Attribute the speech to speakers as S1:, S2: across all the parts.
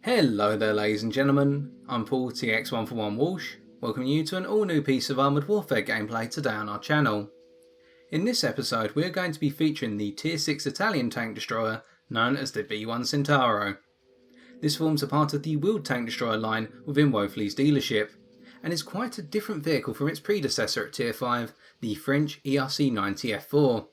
S1: Hello there ladies and gentlemen, I'm Paul TX141 Walsh, welcoming you to an all new piece of Armoured Warfare gameplay today on our channel. In this episode we are going to be featuring the Tier 6 Italian tank destroyer known as the B1 Centauro. This forms a part of the wheeled tank destroyer line within Woefley's dealership, and is quite a different vehicle from its predecessor at Tier 5, the French ERC-90 F4.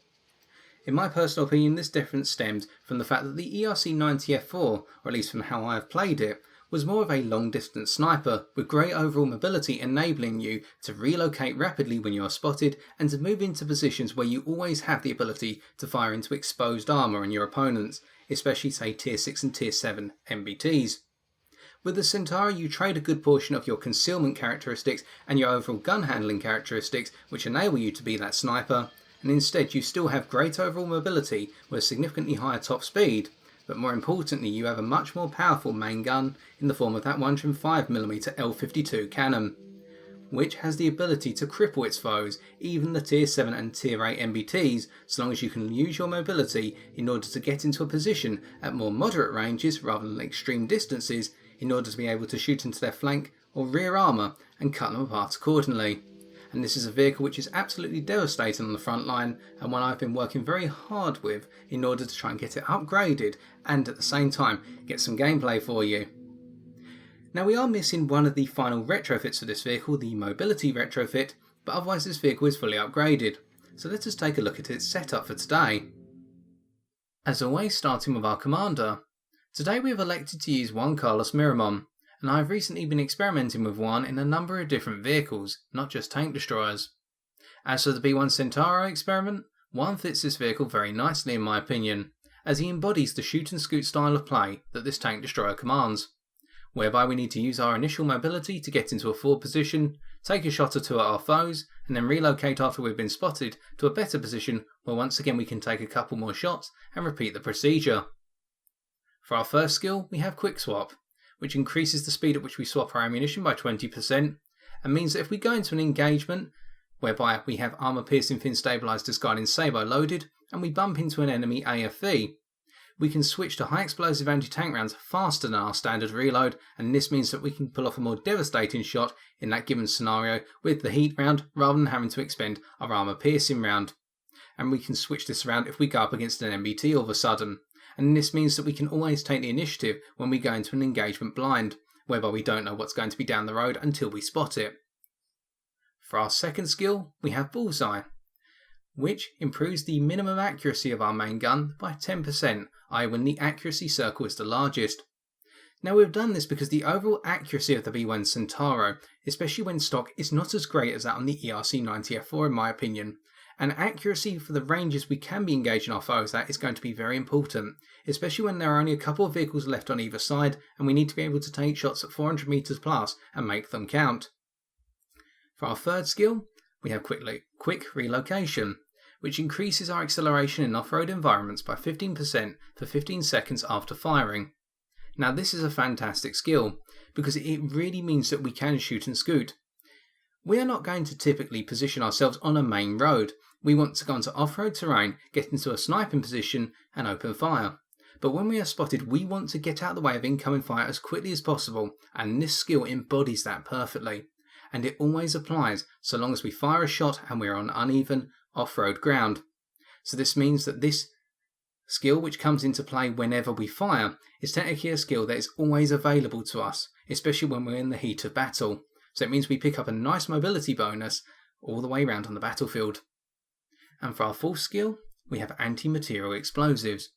S1: In my personal opinion, this difference stemmed from the fact that the ERC-90 F4, or at least from how I have played it, was more of a long-distance sniper, with great overall mobility enabling you to relocate rapidly when you are spotted and to move into positions where you always have the ability to fire into exposed armour on your opponents, especially say Tier 6 and Tier 7 MBTs. With the Centauro you trade a good portion of your concealment characteristics and your overall gun handling characteristics which enable you to be that sniper, and instead you still have great overall mobility with a significantly higher top speed, but more importantly you have a much more powerful main gun in the form of that 105mm L52 cannon, which has the ability to cripple its foes, even the Tier 7 and Tier 8 MBTs, so long as you can use your mobility in order to get into a position at more moderate ranges rather than extreme distances in order to be able to shoot into their flank or rear armour and cut them apart accordingly. And this is a vehicle which is absolutely devastating on the front line, and one I've been working very hard with in order to try and get it upgraded and at the same time get some gameplay for you. Now we are missing one of the final retrofits for this vehicle, the mobility retrofit, but otherwise this vehicle is fully upgraded. So let us take a look at its setup for today. As always, starting with our commander. Today we have elected to use one Carlos Miramon, and I have recently been experimenting with one in a number of different vehicles, not just tank destroyers. As for the B1 Centauro experiment, one fits this vehicle very nicely in my opinion, as he embodies the shoot and scoot style of play that this tank destroyer commands, whereby we need to use our initial mobility to get into a forward position, take a shot or two at our foes, and then relocate after we've been spotted to a better position where once again we can take a couple more shots and repeat the procedure. For our first skill we have Quick Swap, which increases the speed at which we swap our ammunition by 20% and means that if we go into an engagement whereby we have armour piercing fin stabilised discarding sabot loaded and we bump into an enemy AFV, we can switch to high explosive anti-tank rounds faster than our standard reload, and this means that we can pull off a more devastating shot in that given scenario with the heat round rather than having to expend our armour piercing round. And we can switch this around if we go up against an MBT all of a sudden. And this means that we can always take the initiative when we go into an engagement blind, whereby we don't know what's going to be down the road until we spot it. For our second skill, we have Bullseye, which improves the minimum accuracy of our main gun by 10%, i.e. when the accuracy circle is the largest. Now we've done this because the overall accuracy of the B1 Centauro, especially when stock, is not as great as that on the ERC-90 F4 in my opinion. And accuracy for the ranges we can be engaging our foes at is going to be very important, especially when there are only a couple of vehicles left on either side and we need to be able to take shots at 400 metres plus and make them count. For our third skill, we have Quick Relocation, which increases our acceleration in off-road environments by 15% for 15 seconds after firing. Now this is a fantastic skill, because it really means that we can shoot and scoot. We are not going to typically position ourselves on a main road. We want to go into off-road terrain, get into a sniping position and open fire. But when we are spotted, we want to get out of the way of incoming fire as quickly as possible, and this skill embodies that perfectly. And it always applies so long as we fire a shot and we are on uneven off-road ground. So this means that this skill, which comes into play whenever we fire, is technically a skill that is always available to us, especially when we're in the heat of battle. So it means we pick up a nice mobility bonus all the way around on the battlefield. And for our fourth skill, we have Anti-Material Explosives,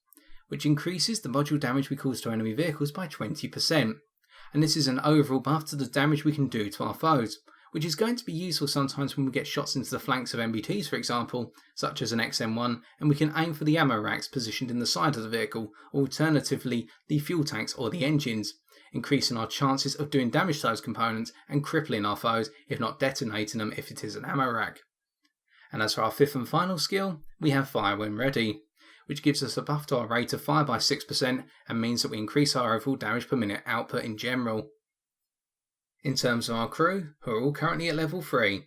S1: which increases the module damage we cause to enemy vehicles by 20%. And this is an overall buff to the damage we can do to our foes, which is going to be useful sometimes when we get shots into the flanks of MBTs, for example, such as an XM1, and we can aim for the ammo racks positioned in the side of the vehicle, or alternatively the fuel tanks or the engines, increasing our chances of doing damage to those components and crippling our foes, if not detonating them if it is an ammo rack. And as for our fifth and final skill, we have Fire When Ready, which gives us a buff to our rate of fire by 6% and means that we increase our overall damage per minute output in general. In terms of our crew, who are all currently at level 3,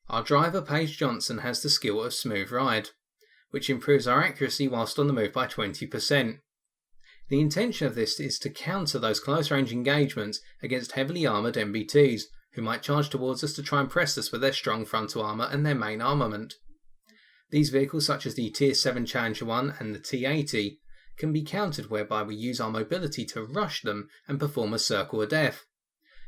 S1: our driver Paige Johnson has the skill of Smooth Ride, which improves our accuracy whilst on the move by 20%. The intention of this is to counter those close range engagements against heavily armoured MBTs, who might charge towards us to try and press us with their strong frontal armour and their main armament. These vehicles, such as the Tier 7 Challenger 1 and the T-80, can be countered whereby we use our mobility to rush them and perform a circle of death.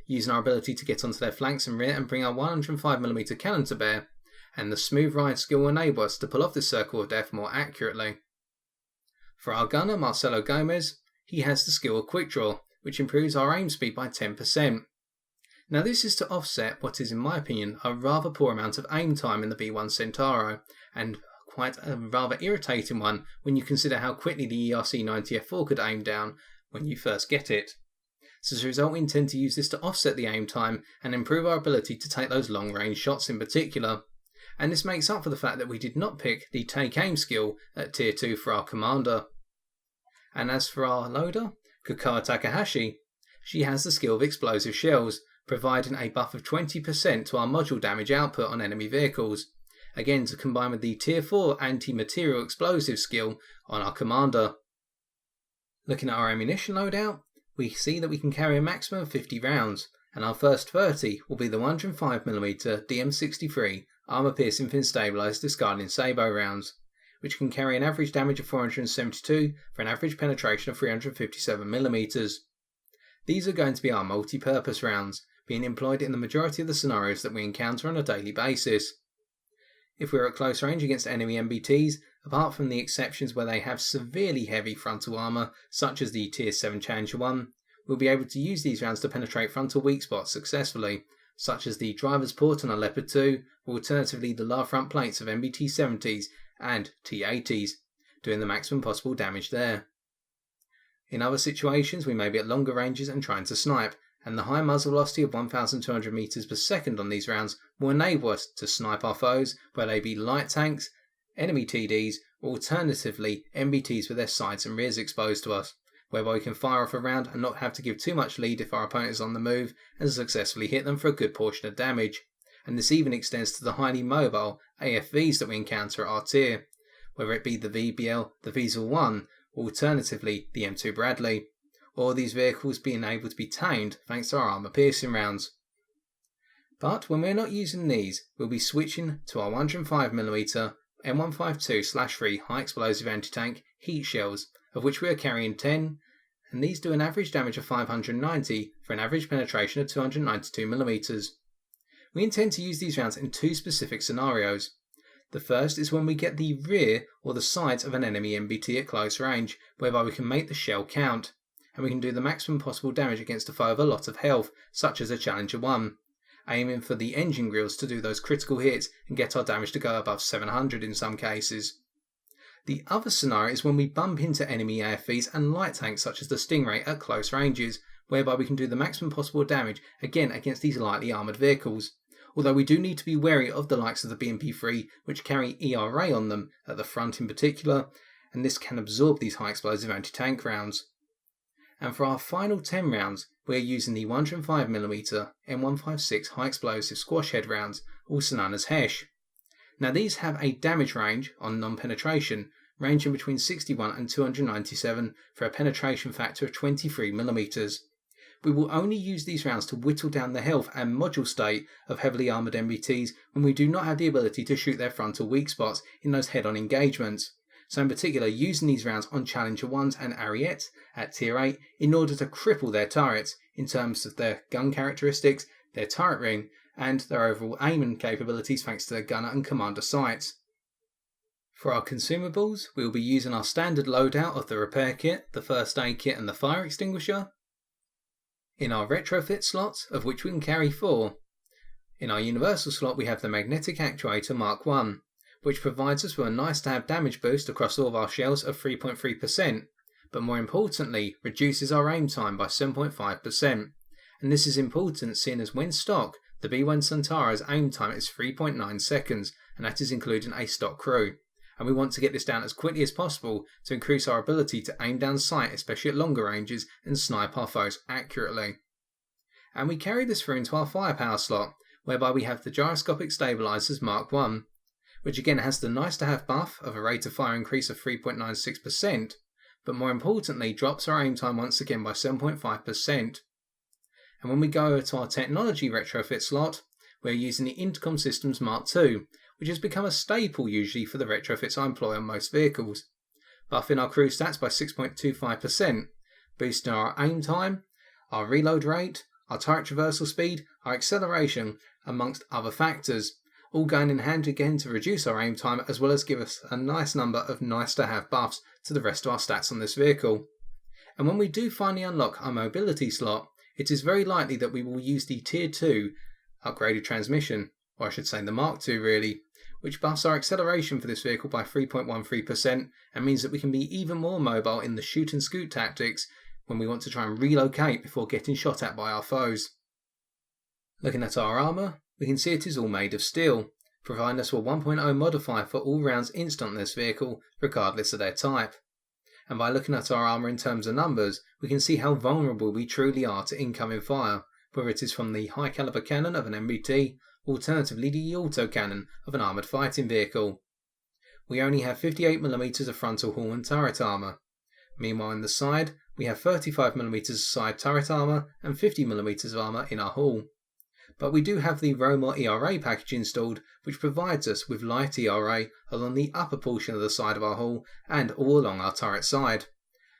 S1: Using our ability to get onto their flanks and rear and bring our 105mm cannon to bear, and the smooth ride skill will enable us to pull off this circle of death more accurately. For our gunner, Marcelo Gomez, he has the skill of Quick Draw, which improves our aim speed by 10%. Now this is to offset what is, in my opinion, a rather poor amount of aim time in the B1 Centauro, and quite a rather irritating one when you consider how quickly the ERC-90 F4 could aim down when you first get it. So as a result, we intend to use this to offset the aim time and improve our ability to take those long range shots in particular. And this makes up for the fact that we did not pick the Take Aim skill at Tier 2 for our commander. And as for our loader, Kokoa Takahashi, she has the skill of Explosive Shells, providing a buff of 20% to our module damage output on enemy vehicles, again to combine with the Tier 4 anti-material explosive skill on our commander. Looking at our ammunition loadout, we see that we can carry a maximum of 50 rounds, and our first 30 will be the 105mm DM63 armour-piercing fin-stabilised discarding sabot rounds, which can carry an average damage of 472 for an average penetration of 357mm. These are going to be our multi-purpose rounds, being employed in the majority of the scenarios that we encounter on a daily basis. If we are at close range against enemy MBTs, apart from the exceptions where they have severely heavy frontal armour, such as the Tier 7 Challenger 1, we'll be able to use these rounds to penetrate frontal weak spots successfully, such as the driver's port on a Leopard 2, or alternatively the lower front plates of MBT-70s and T-80s, doing the maximum possible damage there. In other situations, we may be at longer ranges and trying to snipe, and the high muzzle velocity of 1,200 meters per second on these rounds will enable us to snipe our foes, whether they be light tanks, enemy TDs, or alternatively MBTs with their sides and rears exposed to us, whereby we can fire off a round and not have to give too much lead if our opponent is on the move and successfully hit them for a good portion of damage. And this even extends to the highly mobile AFVs that we encounter at our tier, whether it be the VBL, the Wiesel 1, or alternatively the M2 Bradley, all these vehicles being able to be tamed thanks to our armour-piercing rounds. But when we're not using these, we'll be switching to our 105mm M152/3 high explosive anti-tank heat shells, of which we are carrying 10, and these do an average damage of 590 for an average penetration of 292mm. We intend to use these rounds in two specific scenarios. The first is when we get the rear or the sides of an enemy MBT at close range, whereby we can make the shell count, and we can do the maximum possible damage against a foe of a lot of health, such as a Challenger 1, aiming for the engine grills to do those critical hits and get our damage to go above 700 in some cases. The other scenario is when we bump into enemy AFVs and light tanks such as the Stingray at close ranges, whereby we can do the maximum possible damage again against these lightly armoured vehicles. Although we do need to be wary of the likes of the BMP-3, which carry ERA on them, at the front in particular, and this can absorb these high explosive anti-tank rounds. And for our final 10 rounds, we are using the 105mm M156 high explosive squash head rounds, also known as HESH. Now these have a damage range on non-penetration, ranging between 61 and 297 for a penetration factor of 23mm. We will only use these rounds to whittle down the health and module state of heavily armoured MBTs when we do not have the ability to shoot their frontal weak spots in those head-on engagements. So in particular, using these rounds on Challenger 1s and Ariete at Tier 8 in order to cripple their turrets in terms of their gun characteristics, their turret ring, and their overall aiming capabilities thanks to their gunner and commander sights. For our consumables, we will be using our standard loadout of the repair kit, the first aid kit and the fire extinguisher. In our retrofit slots, of which we can carry 4. In our universal slot we have the magnetic actuator Mark 1, which provides us with a nice to have damage boost across all of our shells of 3.3%, but more importantly reduces our aim time by 7.5%, and this is important seeing as when stock, the B1 Centauro's aim time is 3.9 seconds, and that is including a stock crew, and we want to get this down as quickly as possible to increase our ability to aim down sight, especially at longer ranges, and snipe our foes accurately. And we carry this through into our firepower slot, whereby we have the gyroscopic stabilizers Mark 1, which again has the nice to have buff of a rate of fire increase of 3.96%, but more importantly drops our aim time once again by 7.5%. And when we go over to our technology retrofit slot, we're using the Intercom Systems Mark II, which has become a staple usually for the retrofits I employ on most vehicles, buffing our crew stats by 6.25%, boosting our aim time, our reload rate, our turret traversal speed, our acceleration, amongst other factors, all going in hand again to reduce our aim time as well as give us a nice number of nice to have buffs to the rest of our stats on this vehicle. And when we do finally unlock our mobility slot, it is very likely that we will use the Tier 2 upgraded transmission, or I should say the Mark II really, which buffs our acceleration for this vehicle by 3.13% and means that we can be even more mobile in the shoot and scoot tactics when we want to try and relocate before getting shot at by our foes. Looking at our armour, we can see it is all made of steel, providing us with 1.0 modifier for all rounds instant on this vehicle, regardless of their type. And by looking at our armour in terms of numbers, we can see how vulnerable we truly are to incoming fire, whether it is from the high caliber cannon of an MBT, alternatively the autocannon of an armoured fighting vehicle. We only have 58mm of frontal hull and turret armour. Meanwhile on the side, we have 35mm of side turret armour and 50mm of armour in our hull. But we do have the Romor ERA package installed, which provides us with light ERA along the upper portion of the side of our hull and all along our turret side,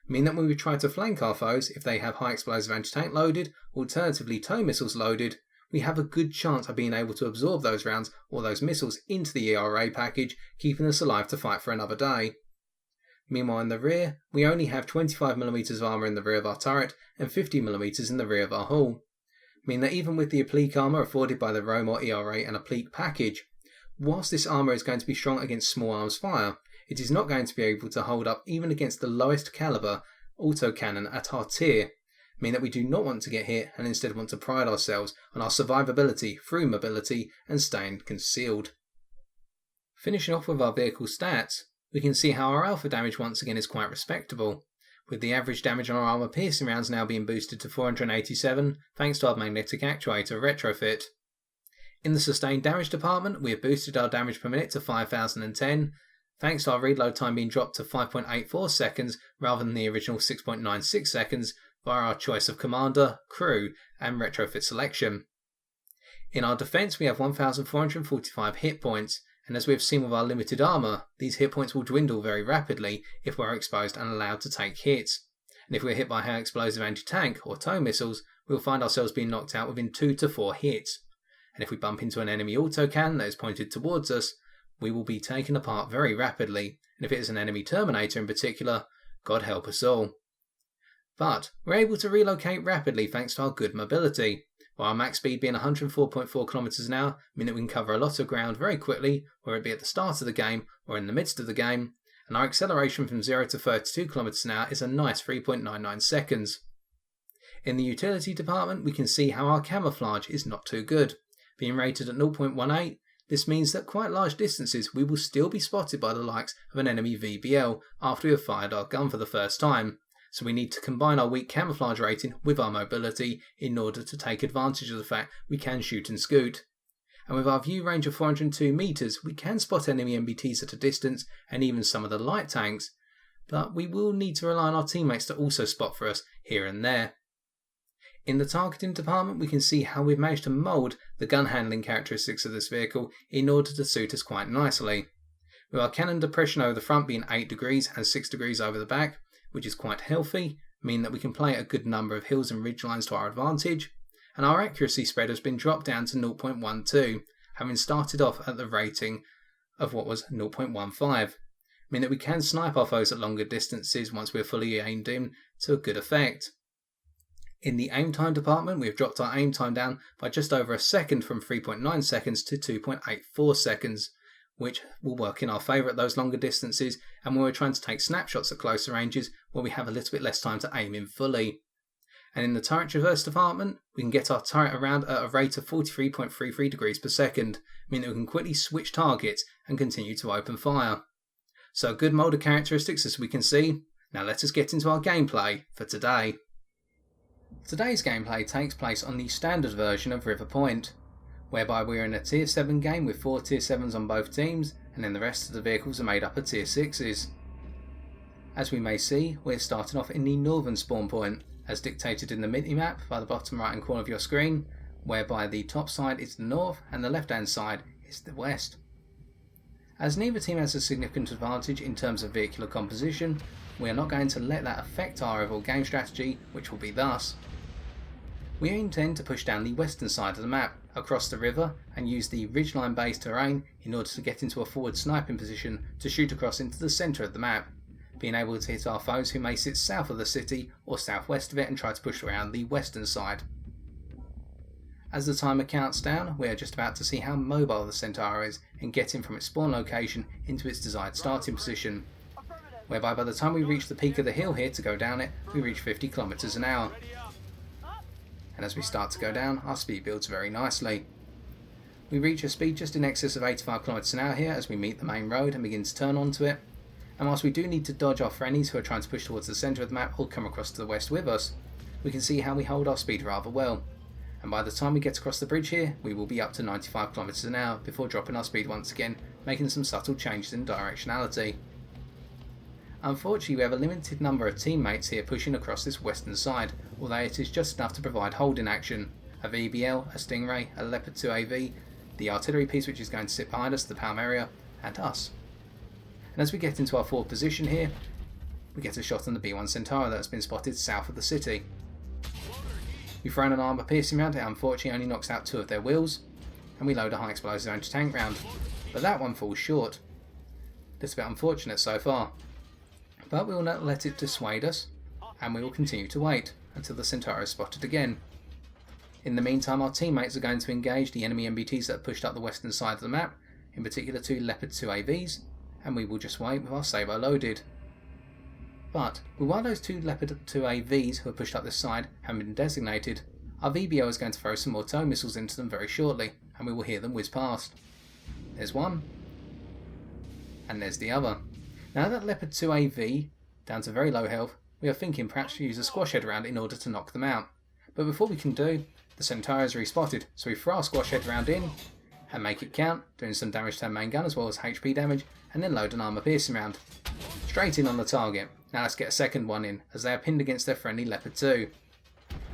S1: meaning that when we try to flank our foes, if they have high explosive anti-tank loaded, alternatively tow missiles loaded, we have a good chance of being able to absorb those rounds or those missiles into the ERA package, keeping us alive to fight for another day. Meanwhile in the rear, we only have 25mm of armour in the rear of our turret and 50mm in the rear of our hull, meaning that even with the applique armour afforded by the Romor ERA and applique package, whilst this armour is going to be strong against small arms fire, it is not going to be able to hold up even against the lowest caliber autocannon at our tier, meaning that we do not want to get hit and instead want to pride ourselves on our survivability through mobility and staying concealed. Finishing off with our vehicle stats, we can see how our alpha damage once again is quite respectable, with the average damage on our armour piercing rounds now being boosted to 487 thanks to our magnetic actuator retrofit. In the sustained damage department, we have boosted our damage per minute to 5010, thanks to our reload time being dropped to 5.84 seconds rather than the original 6.96 seconds via our choice of commander, crew and retrofit selection. In our defence we have 1445 hit points, and as we have seen with our limited armour, these hit points will dwindle very rapidly if we're exposed and allowed to take hits. And if we're hit by high explosive anti-tank or tow missiles, we'll find ourselves being knocked out within 2 to 4 hits. And if we bump into an enemy autocannon that is pointed towards us, we will be taken apart very rapidly, and if it is an enemy Terminator in particular, God help us all. But we're able to relocate rapidly thanks to our good mobility, while our max speed being 104.4 km an hour means that we can cover a lot of ground very quickly, whether it be at the start of the game or in the midst of the game, and our acceleration from 0 to 32 km an hour is a nice 3.99 seconds. In the utility department we can see how our camouflage is not too good. Being rated at 0.18, this means that quite large distances we will still be spotted by the likes of an enemy VBL after we have fired our gun for the first time, so we need to combine our weak camouflage rating with our mobility in order to take advantage of the fact we can shoot and scoot. And with our view range of 402 metres we can spot enemy MBTs at a distance and even some of the light tanks, but we will need to rely on our teammates to also spot for us here and there. In the targeting department we can see how we've managed to mould the gun handling characteristics of this vehicle in order to suit us quite nicely, with our cannon depression over the front being 8 degrees and 6 degrees over the back, which is quite healthy, meaning that we can play a good number of hills and ridgelines to our advantage, and our accuracy spread has been dropped down to 0.12, having started off at the rating of what was 0.15, meaning that we can snipe our foes at longer distances once we're fully aimed in to a good effect. In the aim time department we have dropped our aim time down by just over a second from 3.9 seconds to 2.84 seconds, which will work in our favour at those longer distances and when we're trying to take snapshots at closer ranges where we have a little bit less time to aim in fully. And in the turret traverse department we can get our turret around at a rate of 43.33 degrees per second, meaning that we can quickly switch targets and continue to open fire. So good mould of characteristics as we can see. Now let us get into our gameplay for today. Today's gameplay takes place on the standard version of River Point, whereby we are in a Tier 7 game with 4 Tier 7s on both teams, and then the rest of the vehicles are made up of Tier 6s. As we may see, we're starting off in the northern spawn point, as dictated in the mini-map by the bottom right hand corner of your screen, whereby the top side is the north and the left hand side is the west. As neither team has a significant advantage in terms of vehicular composition, we are not going to let that affect our overall game strategy, which will be thus. We intend to push down the western side of the map, across the river, and use the ridgeline based terrain in order to get into a forward sniping position to shoot across into the centre of the map, being able to hit our foes who may sit south of the city or southwest of it and try to push around the western side. As the timer counts down, we are just about to see how mobile the Centauro is in getting from its spawn location into its desired starting position, whereby by the time we reach the peak of the hill here to go down it, we reach 50 km an hour. And as we start to go down, our speed builds very nicely. We reach a speed just in excess of 85 km an hour here as we meet the main road and begin to turn onto it. And whilst we do need to dodge our friendlies who are trying to push towards the centre of the map or come across to the west with us, we can see how we hold our speed rather well. And by the time we get across the bridge here, we will be up to 95 km an hour before dropping our speed once again, making some subtle changes in directionality. Unfortunately, we have a limited number of teammates here pushing across this western side, although it is just enough to provide holding action. A VBL, a Stingray, a Leopard 2 AV, the artillery piece which is going to sit behind us, the Palm area, and us. And as we get into our forward position here, we get a shot on the B1 Centauro that has been spotted south of the city. We throw an armour piercing round, it unfortunately only knocks out 2 of their wheels, and we load a high explosive anti-tank round, but that one falls short. That's a bit unfortunate so far, but we will not let it dissuade us, and we will continue to wait until the Centauro is spotted again. In the meantime, our teammates are going to engage the enemy MBTs that have pushed up the western side of the map, in particular 2 Leopard 2 AVs, and we will just wait with our Sabo loaded. But while those 2 Leopard 2 AVs who have pushed up this side have been designated, our VBO is going to throw some more tow missiles into them very shortly, and we will hear them whiz past. There's one, and there's the other. Now that Leopard 2 AV, down to very low health, we are thinking perhaps to use a squash head round in order to knock them out. But before we can do, the Centauro is respotted, so we throw our squash head round in, and make it count, doing some damage to their main gun as well as HP damage, and then load an armour piercing round. Straight in on the target. Now let's get a second one in, as they are pinned against their friendly Leopard 2.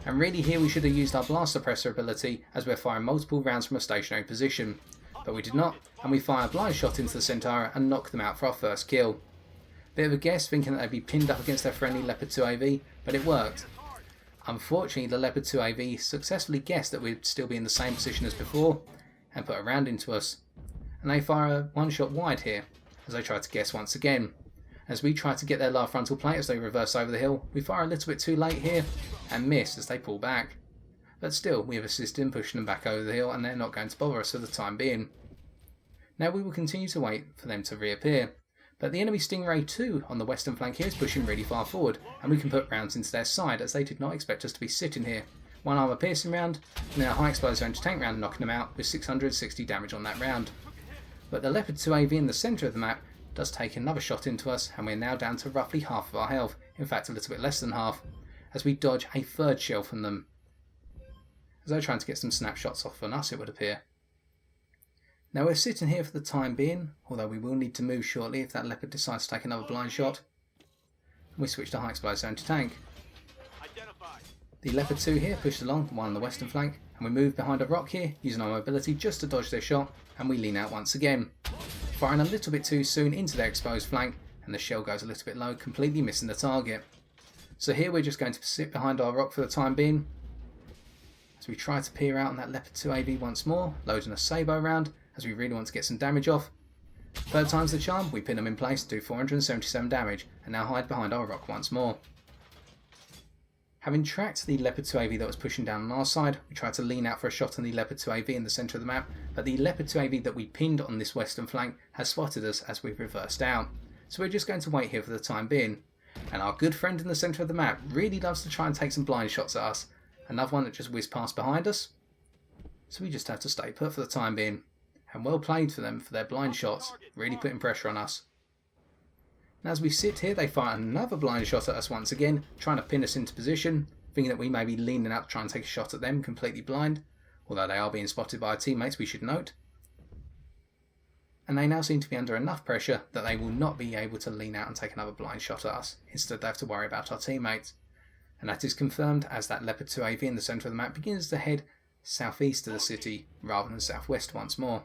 S1: And really here we should have used our blast suppressor ability, as we're firing multiple rounds from a stationary position. But we did not, and we fire a blind shot into the Centauro and knock them out for our first kill. Bit of a guess, thinking that they'd be pinned up against their friendly Leopard 2 AV, but it worked. Unfortunately, the Leopard 2 AV successfully guessed that we'd still be in the same position as before, and put a round into us. And they fire a one shot wide here, as they try to guess once again. As we try to get their lower frontal plate as they reverse over the hill, we fire a little bit too late here, and miss as they pull back. But still, we have assisted in pushing them back over the hill, and they're not going to bother us for the time being. Now we will continue to wait for them to reappear. But the enemy Stingray 2 on the western flank here is pushing really far forward, and we can put rounds into their side as they did not expect us to be sitting here. One armour piercing round, and then a high explosive anti-tank round knocking them out with 660 damage on that round. But the Leopard 2 AV in the centre of the map does take another shot into us, and we're now down to roughly half of our health, in fact a little bit less than half, as we dodge a third shell from them. As though trying to get some snapshots off on us, it would appear. Now we're sitting here for the time being, although we will need to move shortly if that Leopard decides to take another blind shot. We switch to high explosive anti-tank. The Leopard 2 here pushed along the one on the western flank, and we move behind a rock here, using our mobility just to dodge their shot, and we lean out once again. Firing a little bit too soon into their exposed flank, and the shell goes a little bit low, completely missing the target. So here we're just going to sit behind our rock for the time being, as we try to peer out on that Leopard 2 AV once more, loading a Sabo round, as we really want to get some damage off. Third time's the charm, we pin them in place to do 477 damage, and now hide behind our rock once more. Having tracked the Leopard 2 AV that was pushing down on our side, we tried to lean out for a shot on the Leopard 2 AV in the centre of the map, but the Leopard 2 AV that we pinned on this western flank has spotted us as we've reversed out. So we're just going to wait here for the time being. And our good friend in the centre of the map really loves to try and take some blind shots at us. Another one that just whizzed past behind us. So we just have to stay put for the time being. And well played for them for their blind shots, really putting pressure on us. And as we sit here, they fire another blind shot at us once again, trying to pin us into position, thinking that we may be leaning out to try and take a shot at them, completely blind, although they are being spotted by our teammates, we should note. and they now seem to be under enough pressure that they will not be able to lean out and take another blind shot at us. Instead they have to worry about our teammates. And that is confirmed as that Leopard 2 AV in the centre of the map begins to head southeast of the city rather than southwest once more.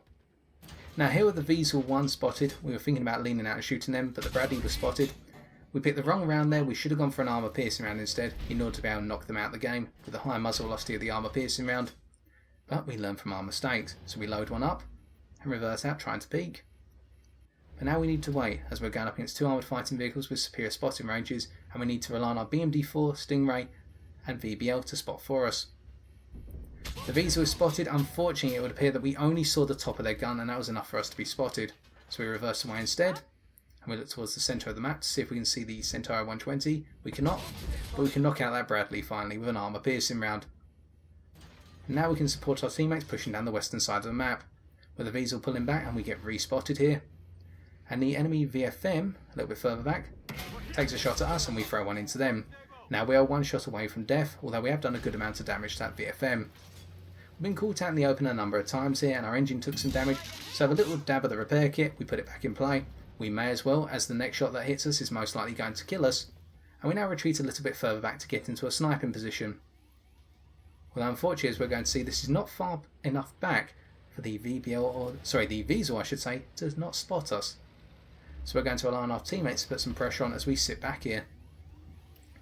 S1: Now here with the Wiesel 1 spotted, we were thinking about leaning out and shooting them, but the Bradley was spotted. We picked the wrong round there. We should have gone for an armour piercing round instead in order to be able to knock them out of the game with the high muzzle velocity of the armour piercing round. But we learn from our mistakes, so we load one up and reverse out trying to peek. But now we need to wait as we're going up against two armoured fighting vehicles with superior spotting ranges, and we need to rely on our BMD4, Stingray and VBL to spot for us. The Wiesel is spotted. Unfortunately, it would appear that we only saw the top of their gun and that was enough for us to be spotted. So we reverse away instead and we look towards the centre of the map to see if we can see the Centauro 120. We cannot, but we can knock out that Bradley finally with an armour piercing round. And now we can support our teammates pushing down the western side of the map, with the Wiesel pulling back and we get re-spotted here. And the enemy VFM, a little bit further back, takes a shot at us and we throw one into them. Now we are one shot away from death, although we have done a good amount of damage to that VFM. We've been caught out in the open a number of times here and our engine took some damage, so have a little dab of the repair kit, we put it back in play. We may as well, as the next shot that hits us is most likely going to kill us, and we now retreat a little bit further back to get into a sniping position. Well, unfortunately, as we're going to see, this is not far enough back for the the Wiesel I should say, to not spot us. So we're going to allow our teammates to put some pressure on as we sit back here.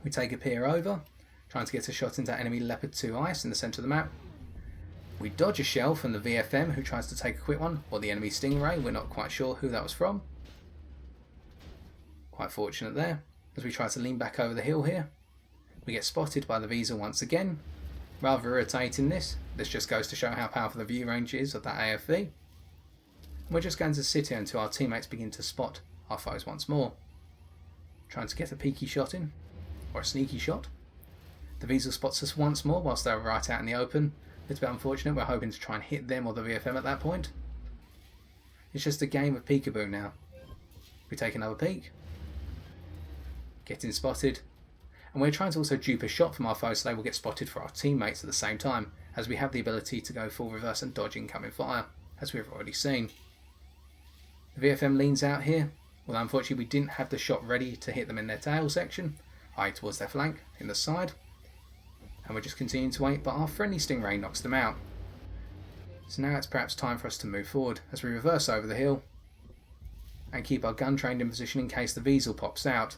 S1: We take a peer over, trying to get a shot into enemy Leopard 2 ice in the centre of the map. We dodge a shell from the VFM who tries to take a quick one, or the enemy Stingray, we're not quite sure who that was from. Quite fortunate there, as we try to lean back over the hill here. We get spotted by the Wiesel once again. Rather irritating this just goes to show how powerful the view range is of that AFV. And we're just going to sit here until our teammates begin to spot our foes once more. Trying to get a peeky shot in, or a sneaky shot. The Wiesel spots us once more whilst they're right out in the open. A little bit unfortunate, we're hoping to try and hit them or the VFM at that point. It's just a game of peekaboo now. We take another peek. Getting spotted. And we're trying to also dupe a shot from our foes so they will get spotted for our teammates at the same time, as we have the ability to go full reverse and dodge incoming fire, as we've already seen. The VFM leans out here. Well, unfortunately we didn't have the shot ready to hit them in their tail section, i.e. towards their flank, in the side. And we're just continuing to wait, but our friendly Stingray knocks them out. So now it's perhaps time for us to move forward, as we reverse over the hill, and keep our gun trained in position in case the Wiesel pops out.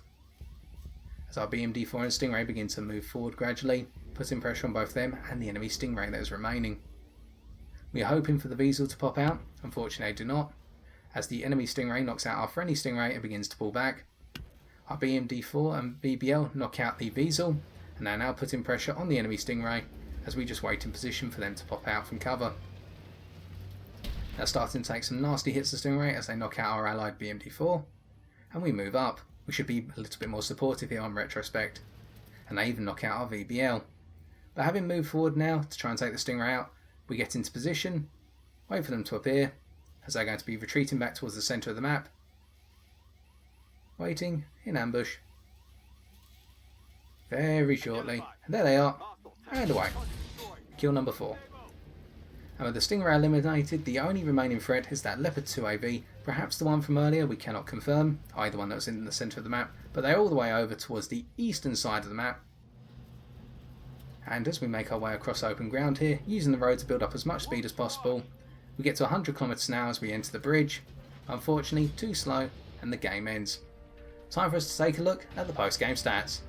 S1: As our BMD4 and Stingray begin to move forward gradually, putting pressure on both them and the enemy Stingray that is remaining. We are hoping for the Wiesel to pop out, unfortunately they do not, as the enemy Stingray knocks out our friendly Stingray and begins to pull back. Our BMD4 and BBL knock out the Wiesel, and they're now putting pressure on the enemy Stingray as we just wait in position for them to pop out from cover. They're starting to take some nasty hits to Stingray as they knock out our allied BMD4, and we move up. We should be a little bit more supportive here on retrospect, and they even knock out our VBL. But having moved forward now to try and take the Stingray out, we get into position, wait for them to appear, as they're going to be retreating back towards the centre of the map, waiting in ambush. Very shortly, and there they are, and away. Kill number 4. And with the Stingray eliminated, the only remaining threat is that Leopard 2 AV, perhaps the one from earlier, we cannot confirm, either one that was in the centre of the map, but they're all the way over towards the eastern side of the map. And as we make our way across open ground here, using the road to build up as much speed as possible, we get to 100 km an hour as we enter the bridge. Unfortunately, too slow, and the game ends. Time for us to take a look at the post-game stats.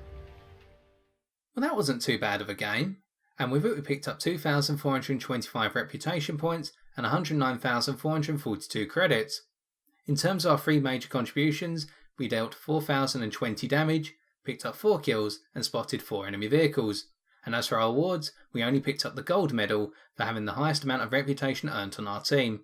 S1: Well, that wasn't too bad of a game, and with it we picked up 2,425 reputation points and 109,442 credits. In terms of our 3 major contributions, we dealt 4,020 damage, picked up 4 kills and spotted 4 enemy vehicles. And as for our awards, we only picked up the gold medal for having the highest amount of reputation earned on our team.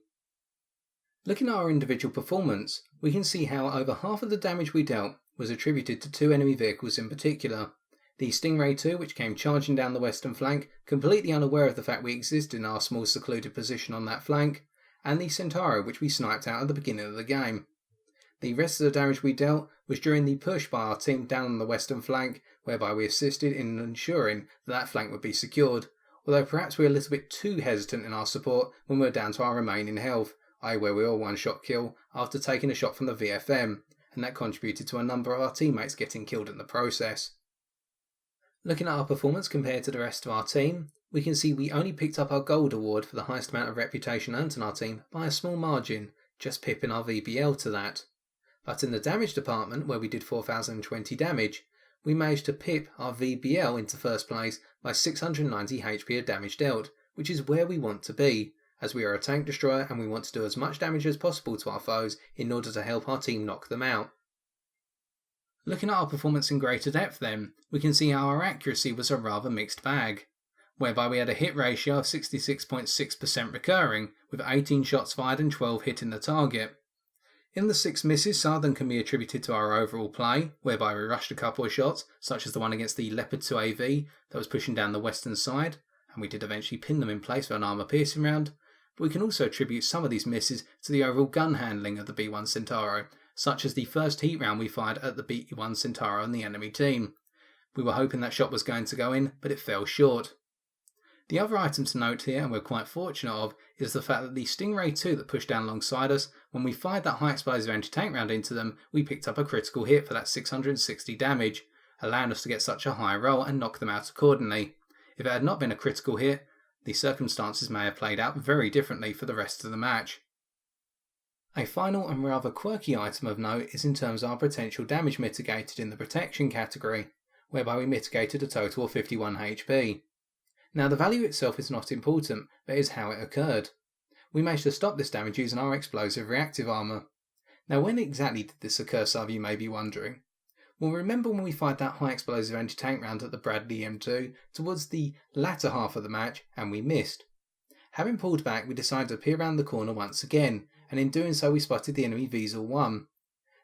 S1: Looking at our individual performance, we can see how over half of the damage we dealt was attributed to 2 enemy vehicles in particular. The Stingray 2, which came charging down the western flank, completely unaware of the fact we existed in our small secluded position on that flank, and the Centauro, which we sniped out at the beginning of the game. The rest of the damage we dealt was during the push by our team down on the western flank, whereby we assisted in ensuring that flank would be secured, although perhaps we were a little bit too hesitant in our support when we were down to our remaining health, i.e. where we all one-shot kill after taking a shot from the VFM, and that contributed to a number of our teammates getting killed in the process. Looking at our performance compared to the rest of our team, we can see we only picked up our gold award for the highest amount of reputation earned in our team by a small margin, just pipping our VBL to that. But in the damage department, where we did 4020 damage, we managed to pip our VBL into first place by 690 HP of damage dealt, which is where we want to be, as we are a tank destroyer and we want to do as much damage as possible to our foes in order to help our team knock them out. Looking at our performance in greater depth then, we can see how our accuracy was a rather mixed bag, whereby we had a hit ratio of 66.6% recurring, with 18 shots fired and 12 hitting the target. In the 6 misses, some of them can be attributed to our overall play, whereby we rushed a couple of shots, such as the one against the Leopard 2 AV that was pushing down the western side, and we did eventually pin them in place for an armour piercing round, but we can also attribute some of these misses to the overall gun handling of the B1 Centauro, such as the first heat round we fired at the B1 Centauro on the enemy team. We were hoping that shot was going to go in, but it fell short. The other item to note here, and we're quite fortunate of, is the fact that the Stingray 2 that pushed down alongside us, when we fired that high explosive anti-tank round into them, we picked up a critical hit for that 660 damage, allowing us to get such a high roll and knock them out accordingly. If it had not been a critical hit, the circumstances may have played out very differently for the rest of the match. A final and rather quirky item of note is in terms of our potential damage mitigated in the protection category, whereby we mitigated a total of 51 HP. Now the value itself is not important, but is how it occurred. We managed to stop this damage using our explosive reactive armour. Now when exactly did this occur, some of you may be wondering? Well, remember when we fired that high explosive anti-tank round at the Bradley M2 towards the latter half of the match and we missed. Having pulled back, we decided to peer around the corner once again, and in doing so we spotted the enemy Weasel 1.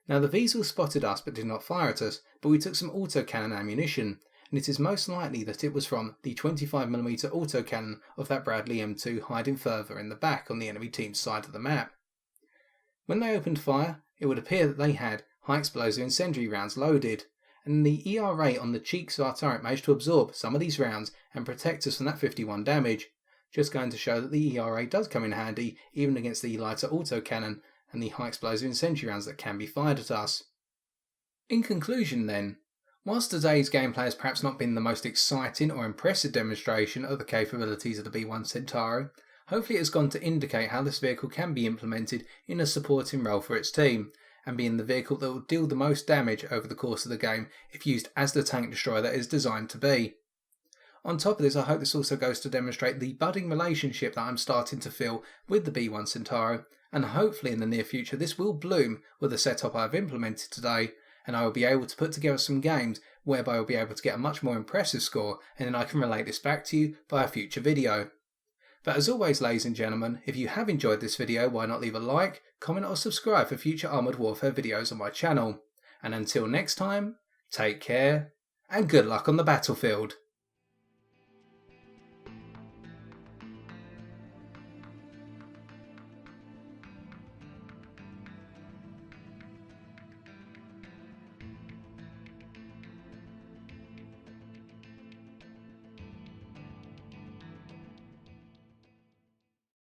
S1: Now the Weasel spotted us but did not fire at us, but we took some autocannon ammunition, and it is most likely that it was from the 25mm autocannon of that Bradley M2 hiding further in the back on the enemy team's side of the map. When they opened fire, it would appear that they had high explosive incendiary rounds loaded, and the ERA on the cheeks of our turret managed to absorb some of these rounds and protect us from that 51 damage, just going to show that the ERA does come in handy even against the lighter autocannon and the high explosive incendiary rounds that can be fired at us. In conclusion then, whilst today's gameplay has perhaps not been the most exciting or impressive demonstration of the capabilities of the B1 Centauro, hopefully it has gone to indicate how this vehicle can be implemented in a supporting role for its team, and being the vehicle that will deal the most damage over the course of the game if used as the tank destroyer that it is designed to be. On top of this, I hope this also goes to demonstrate the budding relationship that I'm starting to feel with the B1 Centauro, and hopefully in the near future this will bloom with the setup I've implemented today, and I will be able to put together some games whereby I'll be able to get a much more impressive score, and then I can relate this back to you by a future video. But as always, ladies and gentlemen, if you have enjoyed this video, why not leave a like, comment or subscribe for future Armoured Warfare videos on my channel. And until next time, take care and good luck on the battlefield.